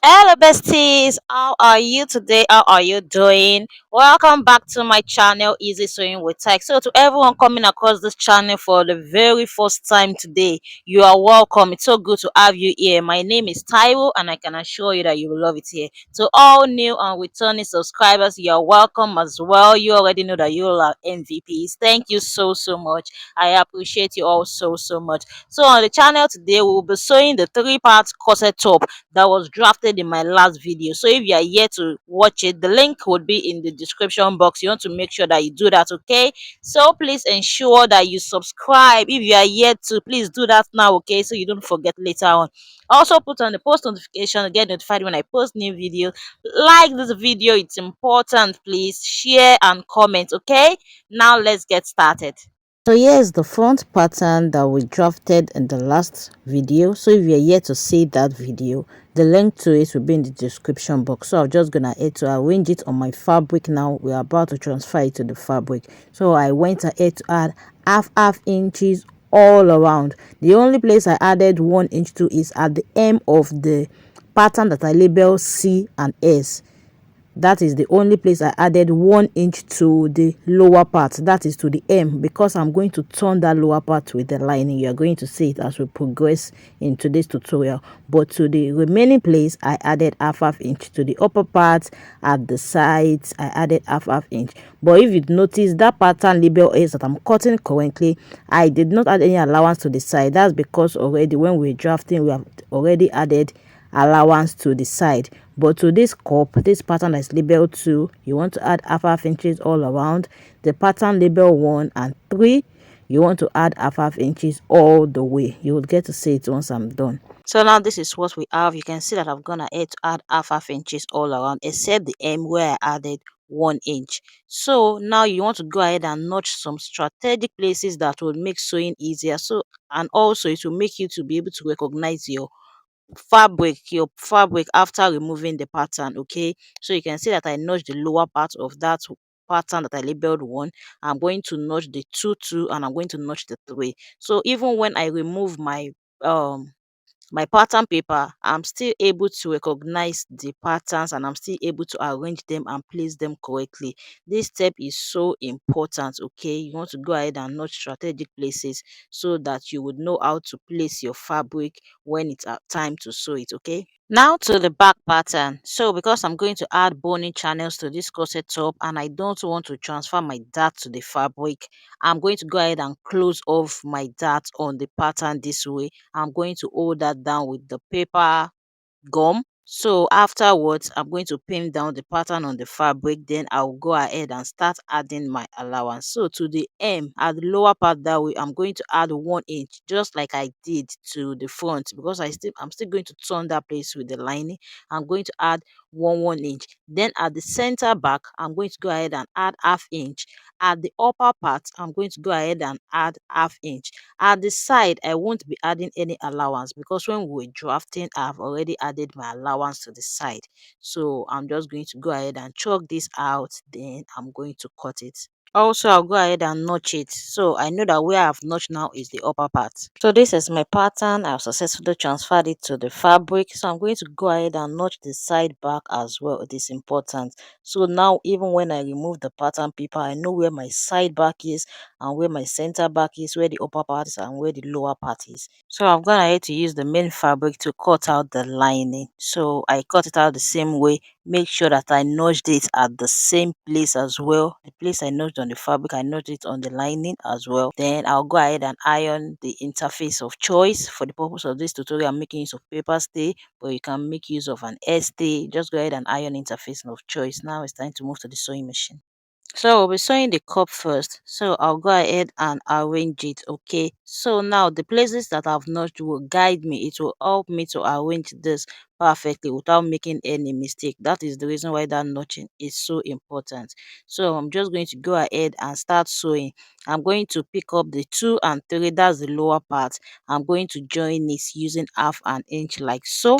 Hello, besties. How are you today? How are you doing? Welcome back to my channel, Easy Sewing with Tech. So, to everyone coming across this channel for the very first time today, you are welcome. It's so good to have you here. My name is Taiwo, and I can assure you that you will love it here. To all new and returning subscribers, you are welcome as well. You already know that you are MVPs. Thank you so much. I appreciate you all so much. So, on the channel today, we will be sewing the three-part corset top that was drafted in my last video. So if you are here to watch it, the link would be in the description box. You want to make sure that you do that, okay? So please ensure that you subscribe. If you are yet to, please do that now, okay? So you don't forget later on. Also put on the post notification to get notified when I post new videos. Like this video, it's important. Please share and comment, okay? Now let's get started. So here's the front pattern that we drafted in the last video. So if you're yet to see that video, the link to it will be in the description box. So I'm just gonna head to arrange it on my fabric now. We're about to transfer it to the fabric. So I went ahead to add half inches all around. The only place I added 1 inch to is at the hem of the pattern that I label C and S. That is the only place I added 1 inch to the lower part, that is to the hem, because I'm going to turn that lower part with the lining. You are going to see it as we progress into this tutorial. But to the remaining place, I added half inch. To the upper part at the sides, I added half inch. But if you notice, that pattern label is that I'm cutting currently, I did not add any allowance to the side. That's because already when we're drafting, we have already added allowance to the side. But to this cup, this pattern is labeled 2, you want to add half inches all around. The pattern label 1 and 3, you want to add half inches all the way. You will get to see it once I'm done. So now this is what we have. You can see that I've gone ahead to add half inches all around, except the hem where I added 1 inch. So now you want to go ahead and notch some strategic places that will make sewing easier. So, and also it will make you to be able to recognize your fabric after removing the pattern. Okay, so you can see that I notched the lower part of that pattern that I labeled 1. I'm going to notch the 2 and I'm going to notch the 3. So even when I remove um my pattern paper, I'm still able to recognize the patterns and I'm still able to arrange them and place them correctly. This step is so important. Okay, you want to go ahead and note strategic places so that you would know how to place your fabric when it's time to sew it. Okay, now to the back pattern. So because I'm going to add boning channels to this corset top and I don't want to transfer my dart to the fabric, I'm going to go ahead and close off my dart on the pattern this way. I'm going to hold that down with the paper gum. So afterwards, I'm going to pin down the pattern on the fabric. Then I'll go ahead and start adding my allowance. So to the hem at the lower part that way, I'm going to add 1 inch, just like I did to the front, because I'm still going to turn that place with the lining. I'm going to add 1 inch. Then at the center back, I'm going to go ahead and add half inch. At the upper part, I'm going to go ahead and add half inch. At the side, I won't be adding any allowance because when we were drafting, I've already added my allowance to the side. So I'm just going to go ahead and chalk this out. Then I'm going to cut it. Also, I'll go ahead and notch it. So I know that where I've notched now is the upper part. So this is my pattern. I've successfully transferred it to the fabric. So I'm going to go ahead and notch the side back as well. It is important. So now even when I remove the pattern paper, I know where my side back is and where my center back is, where the upper part is and where the lower part is. So I'm going ahead to use the main fabric to cut out the lining. So I cut it out the same way. Make sure that I notched it at the same place as well. The place I notched on the fabric, I notched it on the lining as well. Then I'll go ahead and iron the interface of choice. For the purpose of this tutorial, I'm making use of paper stay, but you can make use of an stay. Just go ahead and iron interface of choice. Now it's time to move to the sewing machine. So we'll be sewing the cup first. So I'll go ahead and arrange it. Okay. So now the places that I've notched will guide me. It will help me to arrange this perfectly without making any mistake. That is the reason why that notching is so important. So I'm just going to go ahead and start sewing. I'm going to pick up the 2 and 3. That's the lower part. I'm going to join it using half an inch like so.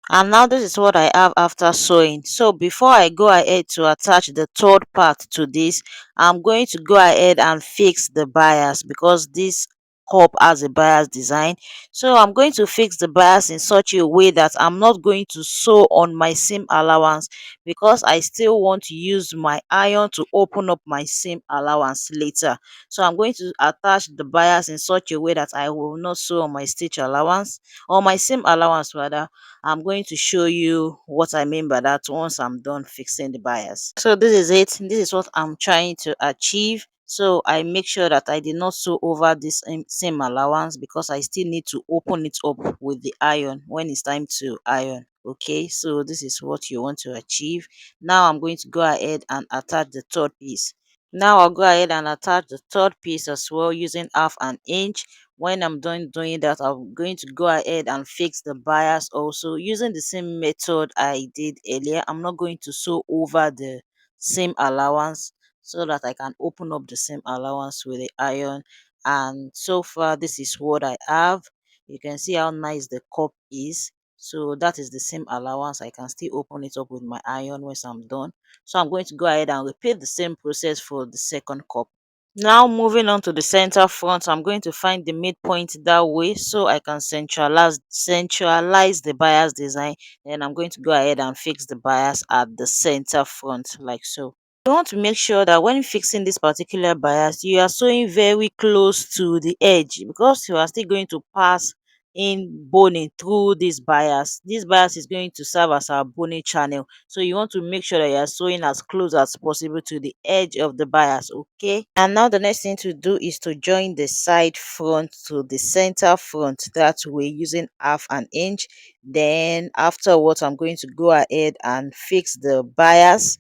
And now this is what I have after sewing. So before I go ahead to attach the third part to this, I'm going to go ahead and fix the bias because this cup as a bias design. So I'm going to fix the bias in such a way that I'm not going to sew on my seam allowance, because I still want to use my iron to open up my seam allowance later. So I'm going to attach the bias in such a way that I will not sew on my stitch allowance, or my seam allowance rather. I'm going to show you what I mean by that once I'm done fixing the bias. So this is it. This is what I'm trying to achieve. So I make sure that I did not sew over this seam allowance, because I still need to open it up with the iron when it's time to iron. Okay, so this is what you want to achieve. Now I'm going to go ahead and attach the third piece. Now I'll go ahead and attach the third piece as well using half an inch. When I'm done doing that, I'm going to go ahead and fix the bias also using the same method I did earlier. I'm not going to sew over the seam allowance, so that I can open up the seam allowance with the iron. And so far, this is what I have. You can see how nice the cup is. So that is the same allowance. I can still open it up with my iron once I'm done. So I'm going to go ahead and repeat the same process for the second cup. Now moving on to the center front, I'm going to find the midpoint that way so I can centralize the bias design. Then I'm going to go ahead and fix the bias at the center front like so. You want to make sure that when fixing this particular bias, you are sewing very close to the edge, because you are still going to pass in boning through this bias. This bias is going to serve as our boning channel. So you want to make sure that you are sewing as close as possible to the edge of the bias, okay? And now the next thing to do is to join the side front to the center front that way using half an inch. Then afterwards, I'm going to go ahead and fix the bias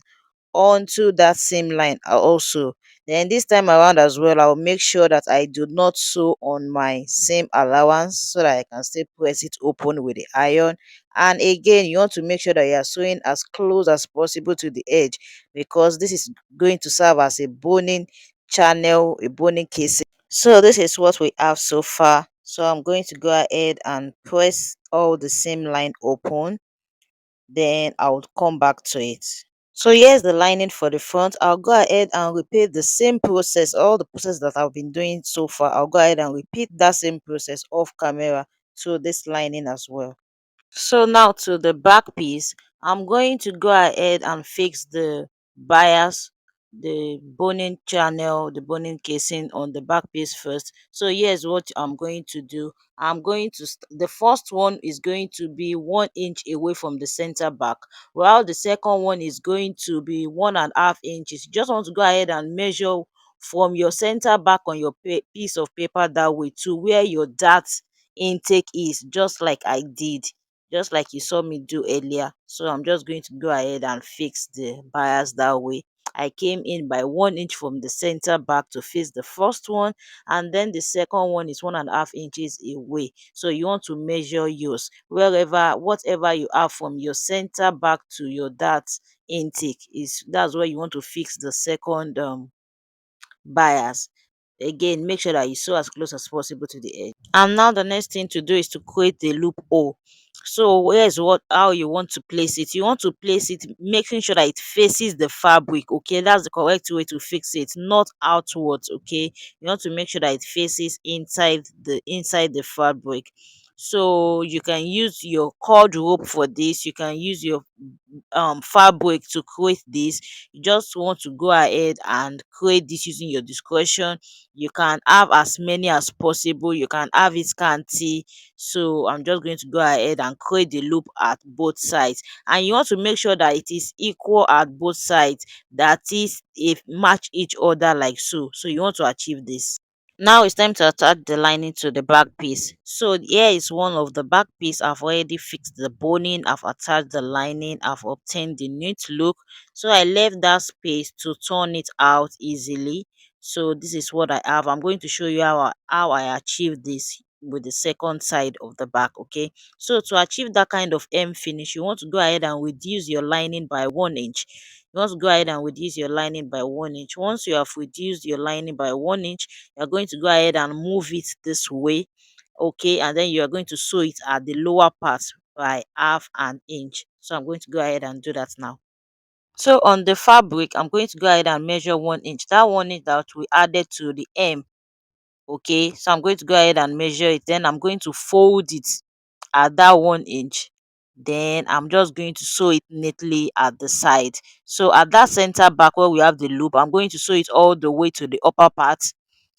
onto that same line also. Then this time around as well, I'll make sure that I do not sew on my seam allowance, so that I can still press it open with the iron. And again, you want to make sure that you are sewing as close as possible to the edge, because this is going to serve as a boning channel, a boning casing. So this is what we have so far. So I'm going to go ahead and press all the seam line open, then I'll come back to it. So here's the lining for the front. I'll go ahead and repeat the same process, all the process that I've been doing so far. I'll go ahead and repeat that same process off camera to this lining as well. So now to the back piece, I'm going to go ahead and fix the bias, the boning channel, the boning casing on the back piece first. So here's what I'm going to do. I'm going to, the first one is going to be 1 inch away from the center back, while the second one is going to be 1.5 inches. You just want to go ahead and measure from your center back on your piece of paper that way to where your dart intake is, just like I did, just like you saw me do earlier. So I'm just going to go ahead and fix the bias that way. I came in by 1 inch from the center back to fix the first one, and then the second one is 1.5 inches away. So you want to measure yours wherever, whatever you have from your center back to your dart intake, is that's where you want to fix the second bias. Again, make sure that you sew as close as possible to the edge. And now the next thing to do is to create the loophole. So here's what, how you want to place it. You want to place it making sure that it faces the fabric. Okay, that's the correct way to fix it, not outwards. Okay, you want to make sure that it faces inside the fabric. So you can use your cord rope for this. You can use your fabric to create this. You just want to go ahead and create this using your discretion. You can have as many as possible, you can have it scanty. So I'm just going to go ahead and create the loop at both sides, and you want to make sure that it is equal at both sides, that is, if match each other like so. So you want to achieve this. Now it's time to attach the lining to the back piece. So here is one of the back piece. I've already fixed the boning, I've attached the lining, I've obtained the neat look. So I left that space to turn it out easily. So this is what I have. I'm going to show you how I achieved this with the second side of the back. Okay, so to achieve that kind of M finish, you want to go ahead and reduce your lining by 1 inch. You want to go ahead and reduce your lining by 1 inch. Once you have reduced your lining by 1 inch, you're going to go ahead and move it this way. Okay, and then you're going to sew it at the lower part by half an inch. So I'm going to go ahead and do that now. So on the fabric, I'm going to go ahead and measure 1 inch. That 1 inch that we added to the M, Okay, so I'm going to go ahead and measure it. Then I'm going to fold it at that 1 inch. Then I'm just going to sew it neatly at the side. So at that center back where we have the loop, I'm going to sew it all the way to the upper part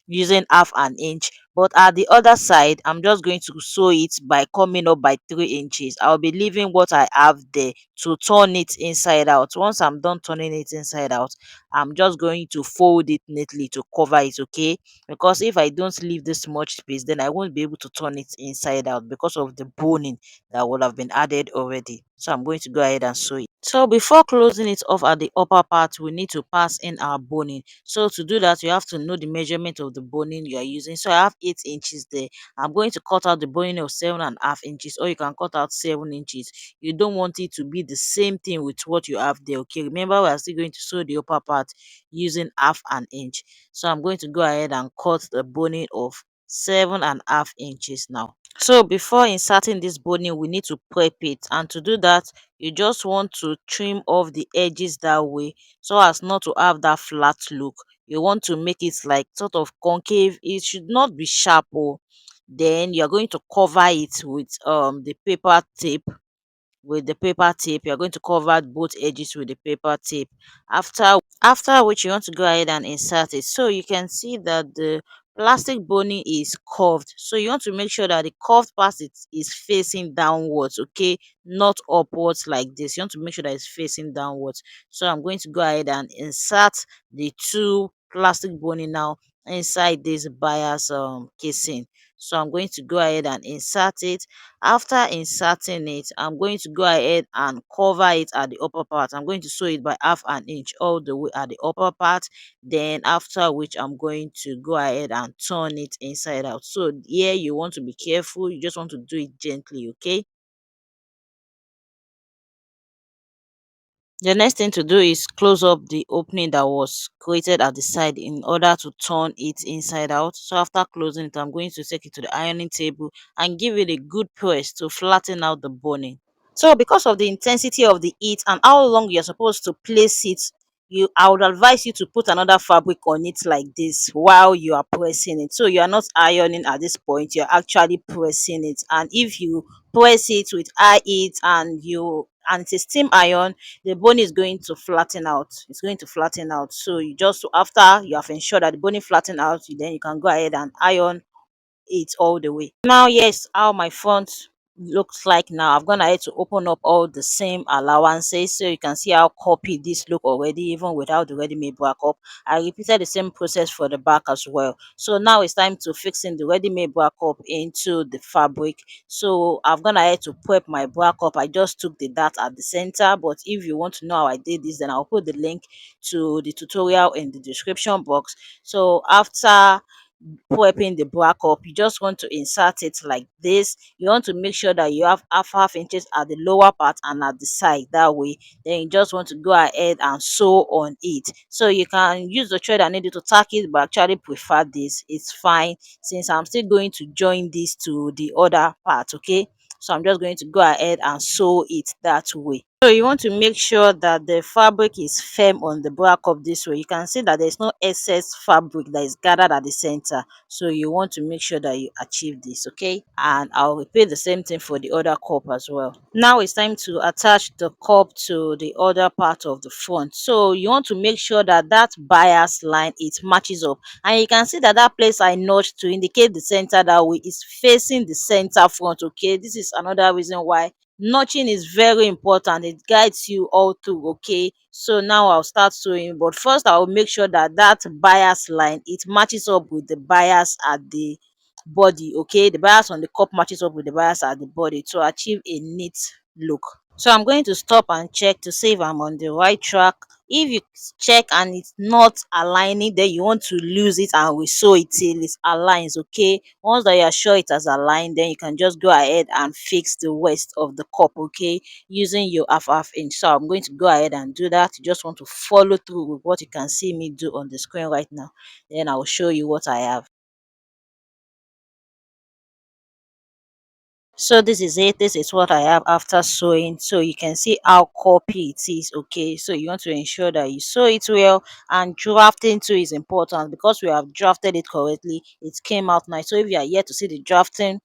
using half an inch. But at the other side, I'm just going to sew it by coming up by 3 inches. I'll be leaving what I have there to turn it inside out. Once I'm done turning it inside out, I'm just going to fold it neatly to cover it, okay? Because if I don't leave this much space, then I won't be able to turn it inside out because of the boning that would have been added already. So I'm going to go ahead and sew it. So before closing it off at the upper part, we need to pass in our boning. So to do that, you have to know the measurement of the boning you are using. So I have 8 inches there. I'm going to cut out the boning of 7.5 inches, or you can cut out 7 inches. You don't want it to be the same thing with what you have there. Okay, remember we are still going to sew the upper part using half an inch. So I'm going to go ahead and cut the boning of 7.5 inches now. So before inserting this boning, we need to prep it, and to do that, you just want to trim off the edges that way so as not to have that flat look. You want to make it like sort of concave. It should not be sharp. Oh. Then you're going to cover it with the paper tape. With the paper tape, you're going to cover both edges with the paper tape. After which you want to go ahead and insert it. So you can see that the plastic boning is curved, so you want to make sure that the curved part is facing downwards, okay, not upwards like this. You want to make sure that it's facing downwards. So I'm going to go ahead and insert the two plastic boning now inside this bias casing. So I'm going to go ahead and insert it. After inserting it, I'm going to go ahead and cover it at the upper part. I'm going to sew it by half an inch all the way at the upper part. Then after which I'm going to go ahead and turn it inside out. So here you want to be careful. You just want to do it gently, okay? The next thing to do is close up the opening that was created at the side in order to turn it inside out. So after closing it, I'm going to take it to the ironing table and give it a good press to flatten out the boning. So because of the intensity of the heat and how long you're supposed to place it, I would advise you to put another fabric on it like this while you are pressing it. So you are not ironing at this point, you're actually pressing it. And if you press it with high heat and it's a steam iron, the bone is going to flatten out. It's going to flatten out. So you just, after you have ensured that the bone is flatten out, then you can go ahead and iron it all the way. Now, yes, how my front looks like now. I've gone ahead to open up all the same allowances so you can see how copied this look already, even without the ready-made backup. I repeated the same process for the back as well. So now it's time to fix in the ready-made backup into the fabric. So I've gone ahead to prep my backup. I just took the dart at the center, but if you want to know how I did this, then I'll put the link to the tutorial in the description box. So after prepping the black up, you just want to insert it like this. You want to make sure that you have half inches at the lower part and at the side, that way then you just want to go ahead and sew on it. So you can use the thread and needle to tack it, but actually prefer this, it's fine, since I'm still going to join this to the other part, okay? So I'm just going to go ahead and sew it that way. So you want to make sure that the fabric is firm on the back of this way. You can see that there's no excess fabric that is gathered at the center. So you want to make sure that you achieve this, okay? And I'll repeat the same thing for the other cup as well. Now it's time to attach the cup to the other part of the front. So you want to make sure that that bias line, it matches up. And you can see that that place I notched to indicate the center that way is facing the center front, okay? This is another reason why notching is very important. It guides you all through, okay? So now I'll start sewing, but first I will make sure that that bias line, it matches up with the bias at the body, okay? The bias on the cup matches up with the bias at the body to achieve a neat look. So I'm going to stop and check to see if I'm on the right track. If you check and it's not aligning, then you want to lose it and we sew it till it aligns, okay? Once that you are sure it has aligned, then you can just go ahead and fix the waist of the cup, okay, using your half inch. So I'm going to go ahead and do that. You just want to follow through with what you can see me do on the screen right now. Then I will show you what I have. So this is it. This is what I have after sewing. So you can see how copy it is. Okay, so you want to ensure that you sew it well, and drafting too is important because we have drafted it correctly. It came out nice. So if you are yet to see the drafting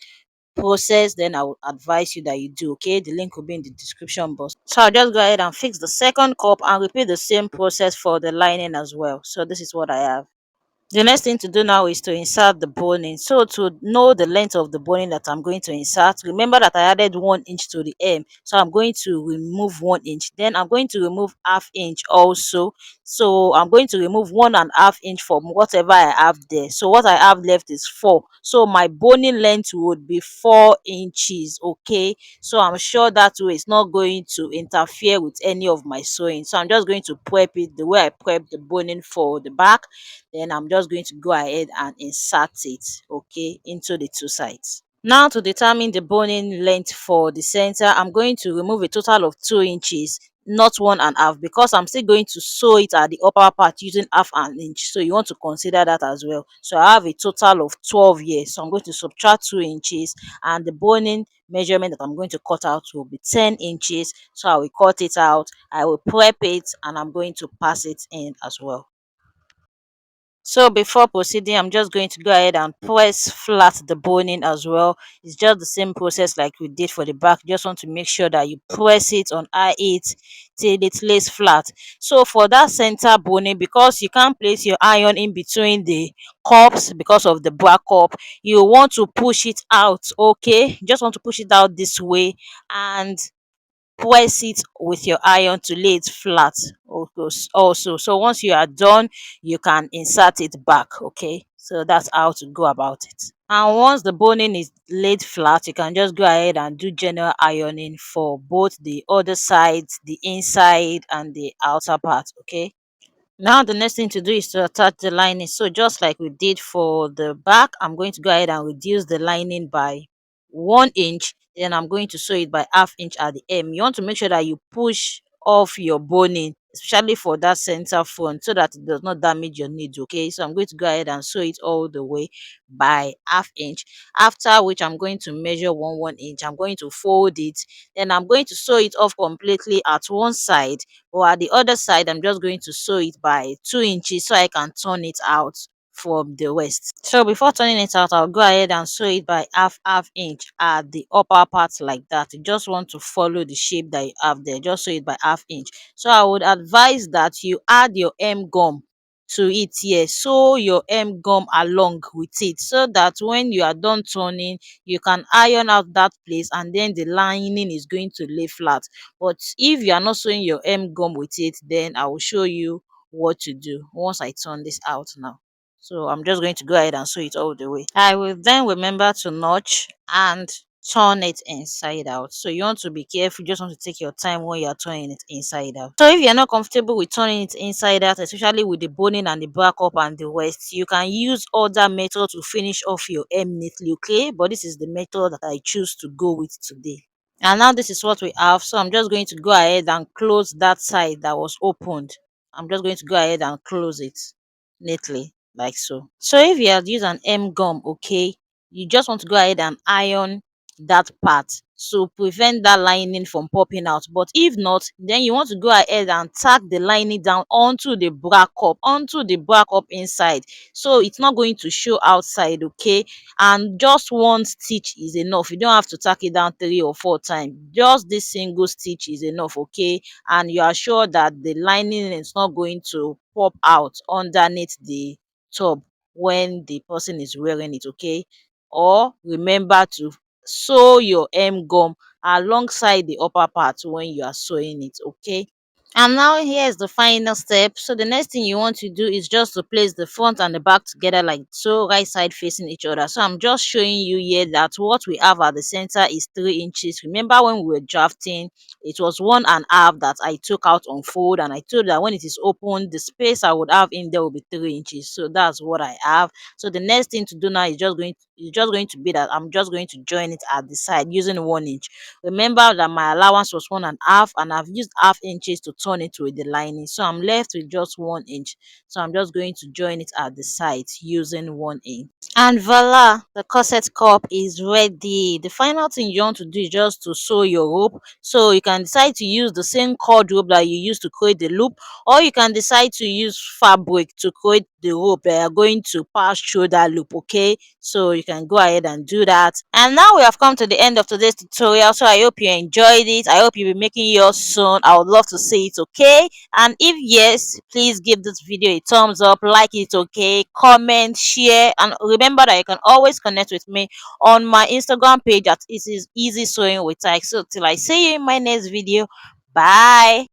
process, then I would advise you that you do. Okay, the link will be in the description box. So I'll just go ahead and fix the second cup and repeat the same process for the lining as well. So this is what I have. The next thing to do now is to insert the boning. So to know the length of the boning that I'm going to insert, remember that I added 1 inch to the hem. So I'm going to remove 1 inch. Then I'm going to remove half inch also. So I'm going to remove 1.5 inch from whatever I have there. So what I have left is 4. So my boning length would be 4 inches. Okay. So I'm sure that way it's not going to interfere with any of my sewing. So I'm just going to prep it the way I prep the boning for the back. Then I'm just going to go ahead and insert it, okay, into the two sides. Now to determine the boning length for the center, I'm going to remove a total of 2 inches, not 1.5, because I'm still going to sew it at the upper part using half an inch. So you want to consider that as well. So I have a total of 12 here. So I'm going to subtract 2 inches, and the boning measurement that I'm going to cut out will be 10 inches. So I will cut it out, I will prep it, and I'm going to pass it in as well. So before proceeding, I'm just going to go ahead and press flat the boning as well. It's just the same process like we did for the back. Just want to make sure that you press it on I8 till it lays flat. So for that center boning, because you can't place your iron in between the cups because of the back cup, you want to push it out. Okay, just want to push it out this way and press it with your iron to lay it flat also. So once you are done, you can insert it back. Okay, so that's how to go about it. And once the boning is laid flat, you can just go ahead and do general ironing for both the other sides, the inside and the outer part. Okay, now the next thing to do is to attach the lining. So just like we did for the back, I'm going to go ahead and reduce the lining by 1 inch. Then I'm going to sew it by half inch at the hem. You want to make sure that you push off your boning, especially for that center front, so that it does not damage your needle. Okay, so I'm going to go ahead and sew it all the way by half inch. After which I'm going to measure 1 inch. I'm going to fold it. Then I'm going to sew it off completely at one side, or at the other side I'm just going to sew it by 2 inches so I can turn it out from the waist. So before turning it out, I'll go ahead and sew it by half inch at the upper part like that. You just want to follow the shape that you have there. Just sew it by half inch. So I would advise that you add your hem gum to it here. Sew your hem gum along with it so that when you are done turning, you can iron out that place and then the lining is going to lay flat. But if you are not sewing your hem gum with it, then I will show you what to do once I turn this out now. So I'm just going to go ahead and sew it all the way. I will then remember to notch and turn it inside out. So you want to be careful, you just want to take your time when you're turning it inside out. So if you're not comfortable with turning it inside out, especially with the boning and the back up and the waist, you can use other method to finish off your hem neatly, okay? But this is the method that I choose to go with today. And now this is what we have. So I'm just going to go ahead and close that side that was opened. I'm just going to go ahead and close it neatly like so. So if you have used an M gum, okay, you just want to go ahead and iron that part to prevent that lining from popping out. But if not, then you want to go ahead and tack the lining down onto the back up inside, so it's not going to show outside. Okay, and just one stitch is enough. You don't have to tack it down 3 or 4 times. Just this single stitch is enough. Okay, and you are sure that the lining is not going to pop out underneath the top when the person is wearing it. Okay, or remember to sew your hem gum alongside the upper part when you are sewing it. Okay, and now here's the final step. So the next thing you want to do is just to place the front and the back together like so, right side facing each other. So I'm just showing you here that what we have at the center is 3 inches. Remember when we were drafting, it was 1.5 that I took out on fold, and I told that when it is open, the space I would have in there will be 3 inches. So that's what I have. So the next thing to do now is just going to be that I'm just going to join it at the side using 1 inch. Remember that my allowance was 1.5, and I've used half inches to turn it with the lining. So I'm left with just 1 inch, so I'm just going to join it at the sides using 1 inch. And voila, the corset cup is ready. The final thing you want to do is just to sew your rope. So you can decide to use the same cord rope that you used to create the loop, or you can decide to use fabric to create the rope that are going to pass through that loop. Okay, so you can go ahead and do that. And now we have come to the end of today's tutorial, so I hope you enjoyed it. I hope you'll be making yours soon. I would love to see it. Okay, and if yes, please give this video a thumbs up, like it, okay, comment, share, and remember that you can always connect with me on my Instagram page at Easy Sewing with Tyke. So till I see you in my next video, bye.